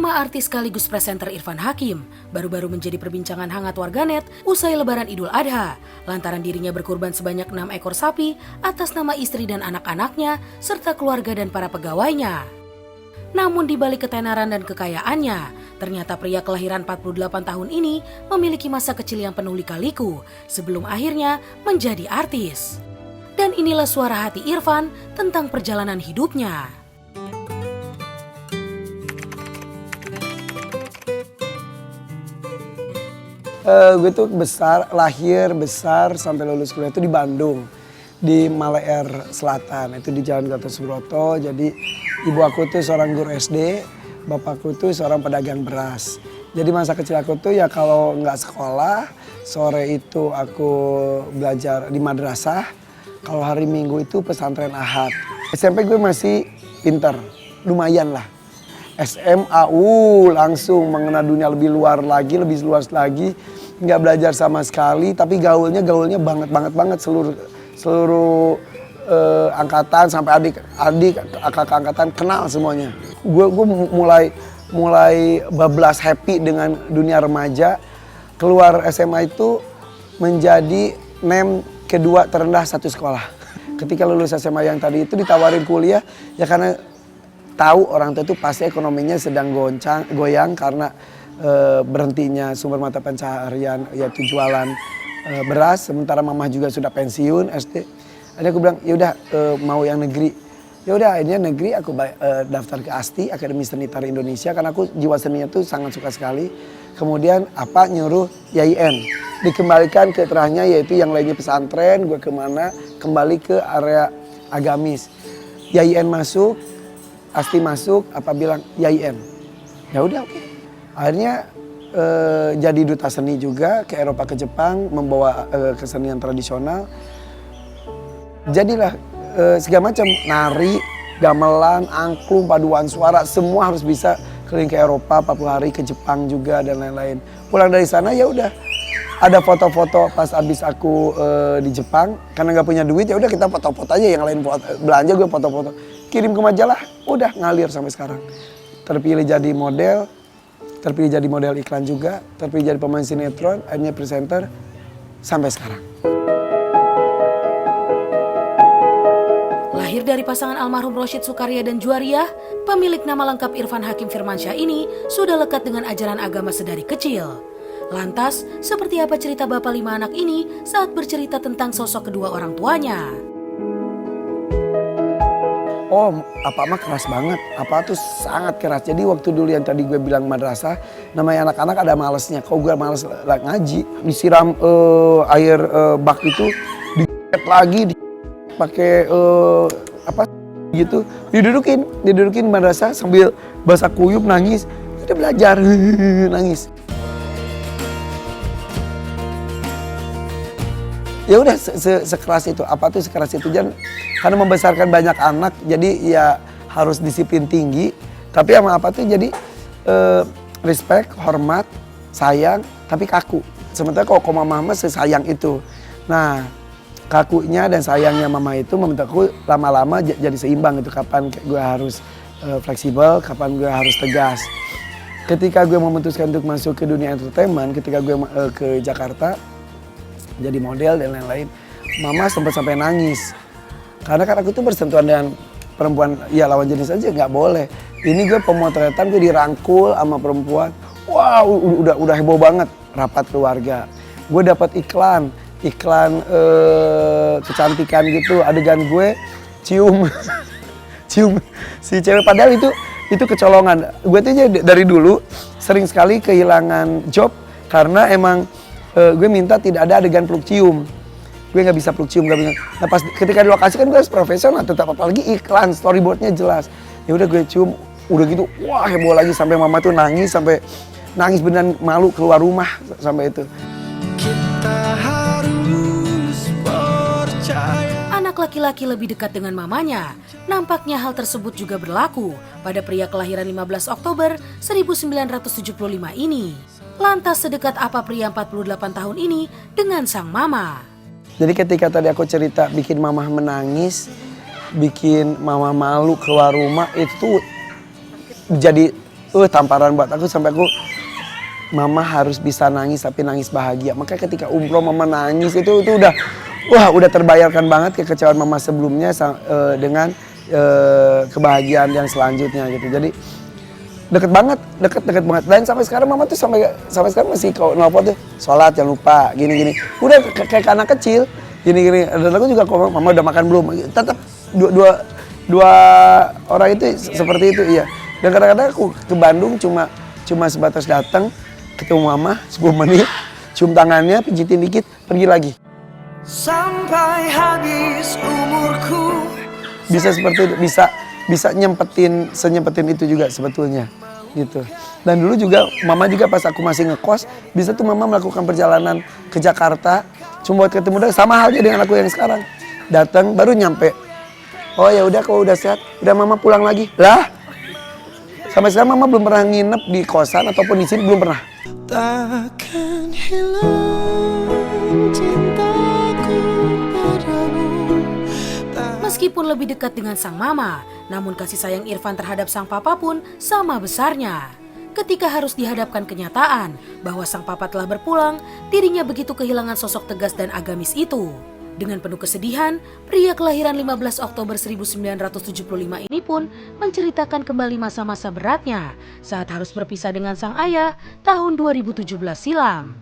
Nama artis sekaligus presenter Irfan Hakim baru-baru menjadi perbincangan hangat warganet usai Lebaran Idul Adha lantaran dirinya berkurban sebanyak 6 ekor sapi atas nama istri dan anak-anaknya serta keluarga dan para pegawainya. Namun di balik ketenaran dan kekayaannya, ternyata pria kelahiran 48 tahun ini memiliki masa kecil yang penuh lika-liku sebelum akhirnya menjadi artis. Dan inilah suara hati Irfan tentang perjalanan hidupnya. Gue tuh lahir besar sampai lulus kuliah itu di Bandung, di Maleer Selatan, itu di Jalan Gatot Subroto. Jadi ibu aku tuh seorang guru SD, bapakku tuh seorang pedagang beras. Jadi masa kecil aku tuh ya kalau nggak sekolah, sore itu aku belajar di madrasah, kalau hari Minggu itu pesantren Ahad. SMP gue masih pinter, lumayan lah. SMA langsung mengenal dunia lebih luar lagi, lebih luas lagi. Nggak belajar sama sekali, tapi gaulnya banget seluruh angkatan sampai adik kakak angkatan kenal semuanya. Gue mulai bablas happy dengan dunia remaja. Keluar SMA itu menjadi NEM kedua terendah satu sekolah. Ketika lulus SMA yang tadi itu ditawarin kuliah ya karena tahu orang tua itu pasti ekonominya sedang goyang karena berhentinya sumber mata pencaharian yaitu jualan beras, sementara mamah juga sudah pensiun SD. Akhirnya aku bilang yaudah mau yang negeri. Yaudah akhirnya negeri aku daftar ke ASTI, Akademi Seni Tari Indonesia, karena aku jiwa seninya tuh sangat suka sekali. Kemudian nyuruh YIN dikembalikan ke terahnya yaitu yang lainnya pesantren, gue kemana kembali ke area agamis. YIN masuk, ASTI masuk, apa bilang YIN. Ya udah oke. Akhirnya jadi duta seni juga ke Eropa, ke Jepang, membawa kesenian tradisional. Jadilah segala macam, nari, gamelan, angklung, paduan suara, semua harus bisa keliling ke Eropa 40 hari, ke Jepang juga dan lain-lain. Pulang dari sana ya udah ada foto-foto pas abis aku di Jepang, karena nggak punya duit ya udah kita foto-foto aja, yang lain belanja gue foto-foto. Kirim ke majalah, udah ngalir sampai sekarang. Terpilih jadi model, terpilih jadi model iklan juga, terpilih jadi pemain sinetron, akhirnya presenter, sampai sekarang. Lahir dari pasangan almarhum Rosyid Sukarya dan Juwariah, pemilik nama lengkap Irfan Hakim Firmansyah ini sudah lekat dengan ajaran agama sedari kecil. Lantas, seperti apa cerita bapak 5 anak ini saat bercerita tentang sosok kedua orang tuanya? Oh, apa mah keras banget. Apa tuh sangat keras. Jadi waktu dulu yang tadi gue bilang madrasah, namanya anak-anak ada malesnya. Kalau gue males ngaji, disiram air bak itu, lagi pakai gitu, didudukin madrasah sambil basah kuyup nangis. Kita belajar nangis. Ya udah sekeras itu, apa tuh sekeras itu, karena membesarkan banyak anak jadi ya harus disiplin tinggi, tapi sama apa tuh jadi respect, hormat, sayang, tapi kaku. Sementara kalau mama sesayang itu, nah kakunya dan sayangnya mama itu membentuk aku lama-lama jadi seimbang gitu, kapan gue harus fleksibel, kapan gue harus tegas. Ketika gue memutuskan untuk masuk ke dunia entertainment, ketika gue ke Jakarta jadi model dan lain-lain, mama sempat sampai nangis. Karena kan aku tuh bersentuhan dengan perempuan, ya lawan jenis aja nggak boleh. Ini gue pemotretan, gue dirangkul sama perempuan. Wow, udah heboh banget, rapat keluarga. Gue dapat iklan kecantikan gitu, adegan gue cium si cewek, padahal itu kecolongan. Gue tuh dari dulu sering sekali kehilangan job karena emang gue minta tidak ada adegan peluk cium. Gue nggak bisa peluk cium, nggak bisa. Nah pas ketika di lokasi kan gue harus profesional, tetap apalagi iklan, storyboardnya jelas. Ya udah gue cium, udah gitu, wah heboh lagi sampai mama tuh nangis beneran malu keluar rumah sampai itu. Kita harus percaya. Anak laki-laki lebih dekat dengan mamanya. Nampaknya hal tersebut juga berlaku pada pria kelahiran 15 Oktober 1975 ini. Lantas sedekat apa pria 48 tahun ini dengan sang mama? Jadi ketika tadi aku cerita bikin mama menangis, bikin mama malu keluar rumah, itu jadi tamparan buat aku sampai aku mama harus bisa nangis tapi nangis bahagia. Makanya ketika umroh mama nangis itu udah terbayarkan banget kekecewaan mama sebelumnya dengan kebahagiaan yang selanjutnya gitu. Jadi deket banget. Dan sampai sekarang mama tuh sampai sekarang masih kalau nelfon tuh sholat jangan lupa gini. Udah kayak anak kecil gini. Dan aku juga kalau mama udah makan belum, tetap dua orang itu seperti itu iya. Dan kadang-kadang aku ke Bandung cuma sebatas datang ketemu mama 10 menit, cium tangannya, pijitin dikit, pergi lagi. Sampai habis umurku. Bisa seperti itu, bisa senyempetin itu juga sebetulnya gitu. Dan dulu juga mama juga pas aku masih ngekos, bisa tuh mama melakukan perjalanan ke Jakarta cuma buat ketemu dia, sama halnya dengan aku yang sekarang. Datang baru nyampe. Oh ya udah kalau udah sehat, udah mama pulang lagi. Lah. Sampai sekarang mama belum pernah nginep di kosan ataupun di sini belum pernah. Takkan hilang cintaku padamu. Meskipun lebih dekat dengan sang mama, namun kasih sayang Irfan terhadap sang papa pun sama besarnya. Ketika harus dihadapkan kenyataan bahwa sang papa telah berpulang, dirinya begitu kehilangan sosok tegas dan agamis itu. Dengan penuh kesedihan, pria kelahiran 15 Oktober 1975 ini pun menceritakan kembali masa-masa beratnya saat harus berpisah dengan sang ayah tahun 2017 silam.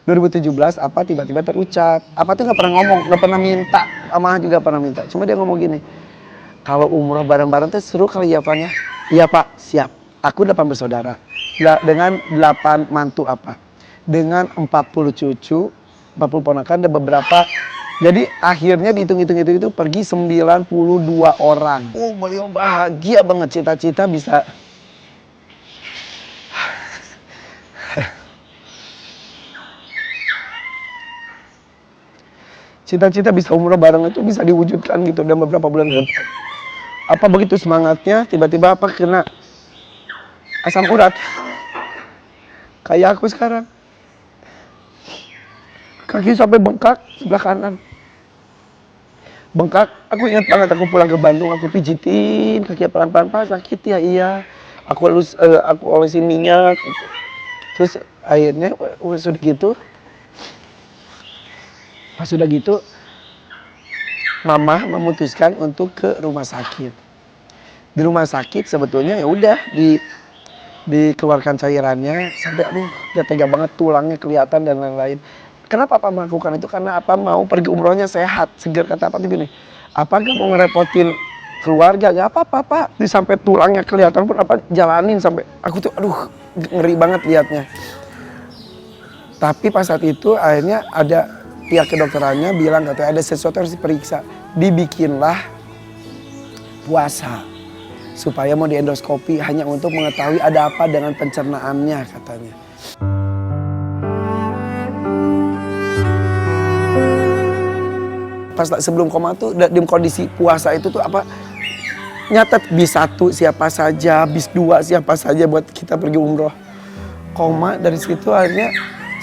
2017 apa tiba-tiba terucap. Apa tuh nggak pernah ngomong, nggak pernah minta. Ama juga pernah minta. Cuma dia ngomong gini, kalau umroh bareng-bareng tuh seru kali ya Pak ya. Iya Pak, siap. Aku 8 bersaudara. Dengan 8 mantu apa. Dengan 40 cucu, 40 ponakan dan beberapa. Jadi akhirnya dihitung-hitung itu pergi 92 orang. Oh beliau bahagia banget, cita-cita bisa. Cita-cita bisa umroh bareng itu bisa diwujudkan gitu dalam beberapa bulan ke depan. Apa begitu semangatnya, tiba-tiba apa kena asam urat. Kayak aku sekarang. Kaki sampai bengkak sebelah kanan. Bengkak, aku ingat banget aku pulang ke Bandung, aku pijitin kaki pelan-pelan, Pak sakit ya iya. Aku olesin minyak. Terus akhirnya sudah gitu. Pas sudah gitu, mama memutuskan untuk ke rumah sakit. Di rumah sakit sebetulnya ya udah dikeluarkan cairannya sampai udah tega banget tulangnya kelihatan dan lain-lain. Kenapa Papa melakukan itu? Karena apa mau pergi umrohnya sehat, segar kata apa tuh gini. Apa nggak mau ngerepotin keluarga? Gak apa-apa Pak. Sampai tulangnya kelihatan pun apa jalanin sampai aku tuh ngeri banget liatnya. Tapi pas saat itu akhirnya ada pihak kedokterannya bilang katanya ada sesuatu harus diperiksa. Dibikinlah puasa supaya mau diendoskopi hanya untuk mengetahui ada apa dengan pencernaannya katanya. Pas sebelum koma tuh di kondisi puasa itu tuh apa nyatet bis 1 siapa saja, bis 2 siapa saja buat kita pergi umroh. Koma dari situ akhirnya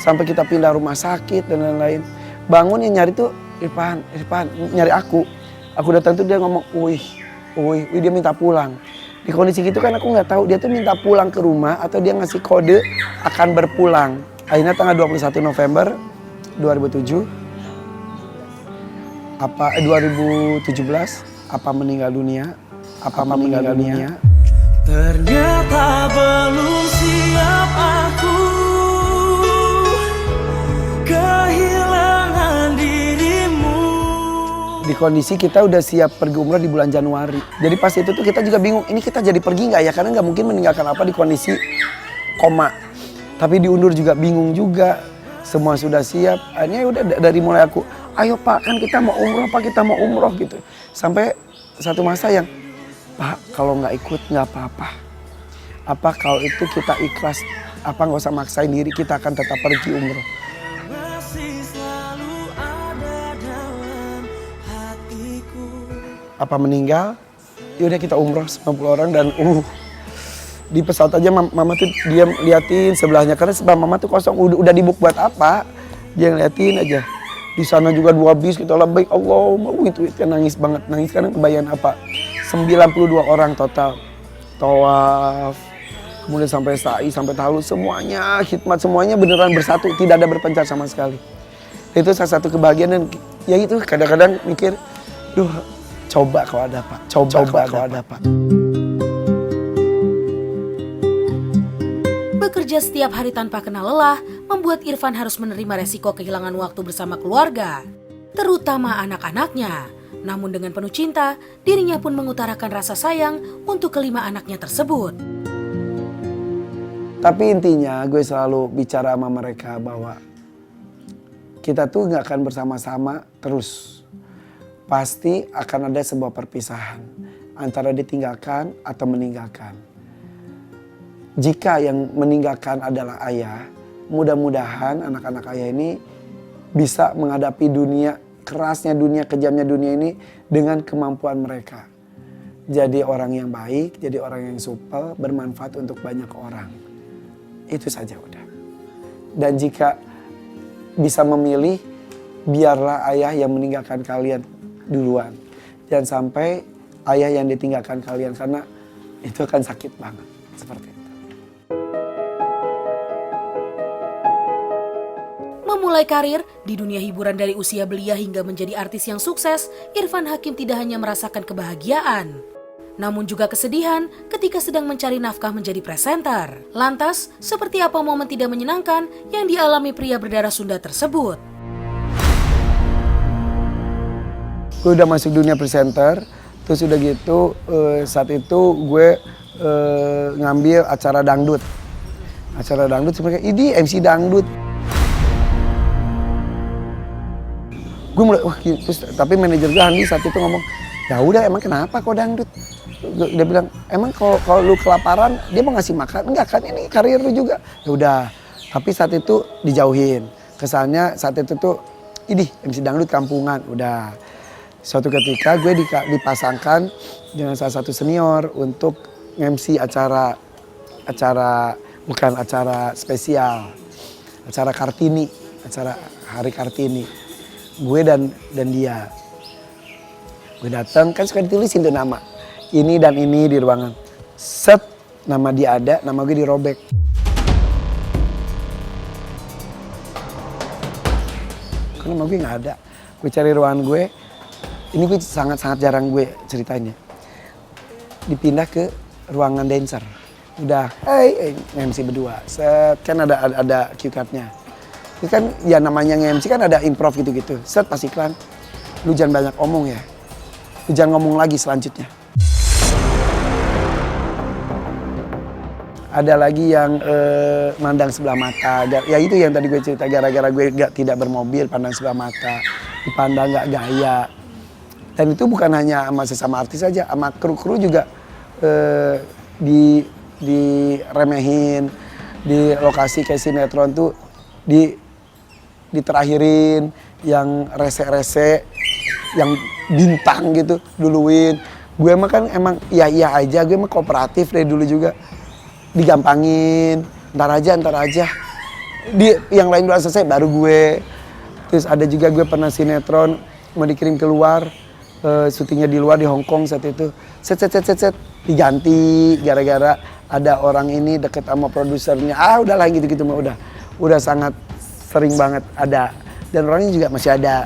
sampai kita pindah rumah sakit dan lain-lain. Bangun yang nyari tuh Irfan nyari aku. Aku datang tuh dia ngomong, wih dia minta pulang. Di kondisi gitu kan aku nggak tahu dia tuh minta pulang ke rumah atau dia ngasih kode akan berpulang. Akhirnya tanggal 21 November 2017 apa meninggal dunia? Ternyata belum siap aku kehilangan dirimu. Di kondisi kita udah siap pergi umrah di bulan Januari. Jadi pas itu tuh kita juga bingung, ini kita jadi pergi nggak ya? Karena nggak mungkin meninggalkan apa di kondisi koma. Tapi diundur juga bingung juga. Semua sudah siap. Akhirnya udah dari mulai aku, ayo Pak kan kita mau umroh gitu. Sampai satu masa yang, Pak kalau nggak ikut nggak apa-apa. Apa kalau itu kita ikhlas, apa nggak usah maksain diri, kita akan tetap pergi umroh. Masih selalu ada dalam hatiku. Apa meninggal, yaudah kita umroh 90 orang dan di pesawat aja mama tuh diam liatin sebelahnya karena sebelah mama tuh kosong udah dibook buat apa dia ngeliatin aja Di sana juga 2 bis kita labbaik Allahumma itu kan nangis banget. Nangis karena kebayang apa? 92 orang total. Tawaf, kemudian sampai sa'i, sampai tahlul, semuanya khidmat, semuanya beneran bersatu, tidak ada berpencar sama sekali. Itu salah satu kebahagiaan dan ya itu kadang-kadang mikir, duh coba kalau ada Pak, coba kalau ada Pak. Bekerja setiap hari tanpa kenal lelah membuat Irfan harus menerima resiko kehilangan waktu bersama keluarga, terutama anak-anaknya. Namun dengan penuh cinta, dirinya pun mengutarakan rasa sayang untuk kelima anaknya tersebut. Tapi intinya gue selalu bicara sama mereka bahwa kita tuh gak akan bersama-sama terus. Pasti akan ada sebuah perpisahan antara ditinggalkan atau meninggalkan. Jika yang meninggalkan adalah ayah, mudah-mudahan anak-anak ayah ini bisa menghadapi dunia, kerasnya dunia, kejamnya dunia ini dengan kemampuan mereka. Jadi orang yang baik, jadi orang yang supel, bermanfaat untuk banyak orang. Itu saja udah. Dan jika bisa memilih, biarlah ayah yang meninggalkan kalian duluan. Jangan sampai ayah yang ditinggalkan kalian, karena itu akan sakit banget. Seperti itu. Memulai karir di dunia hiburan dari usia belia hingga menjadi artis yang sukses, Irfan Hakim tidak hanya merasakan kebahagiaan, namun juga kesedihan ketika sedang mencari nafkah menjadi presenter. Lantas, seperti apa momen tidak menyenangkan yang dialami pria berdarah Sunda tersebut? Gue udah masuk dunia presenter, terus udah gitu saat itu gue ngambil acara dangdut. Acara dangdut sebenarnya ini MC dangdut. Gue mulai wah terus tapi manajer gue Handi saat itu ngomong, ya udah emang kenapa kok dangdut? Dia bilang emang kalau lu kelaparan dia mau ngasih makan? Enggak kan, ini karir lu juga. Ya udah, tapi saat itu dijauhin. Kesannya saat itu tuh ini MC dangdut kampungan. Udah, suatu ketika gue dipasangkan dengan salah satu senior untuk MC acara bukan acara spesial, acara Kartini, acara Hari Kartini. Gue dan dia. Gue datang kan suka ditulisin tuh nama. Ini dan ini di ruangan. Set, nama dia ada, nama gue dirobek. Karena nama gue gak ada. Gue cari ruangan gue. Ini gue sangat-sangat jarang gue ceritanya. Dipindah ke ruangan dancer. Udah, MC berdua. Set, kan ada cue card-nya. Itu kan ya namanya nge-MC kan ada improv gitu-gitu. Set pas iklan, lu jangan banyak omong ya. Lu jangan ngomong lagi selanjutnya. Ada lagi yang mandang sebelah mata. Ya itu yang tadi gue cerita, gara-gara gue tidak bermobil, pandang sebelah mata. Dipandang gak gaya. Dan itu bukan hanya sama sesama artis saja, sama kru-kru juga diremehin. Di lokasi kayak sinetron tuh diterakhirin, yang rese-rese, yang bintang gitu duluin. Gue emang kan emang iya aja, gue emang kooperatif dari dulu juga. Digampangin, ntar aja. Yang lain udah selesai baru gue. Terus ada juga gue pernah sinetron mau dikirim keluar, syutingnya di luar di Hong Kong saat itu. Set diganti gara-gara ada orang ini deket sama produsernya. Udahlah gitu mah udah sangat sering banget ada, dan orangnya juga masih ada.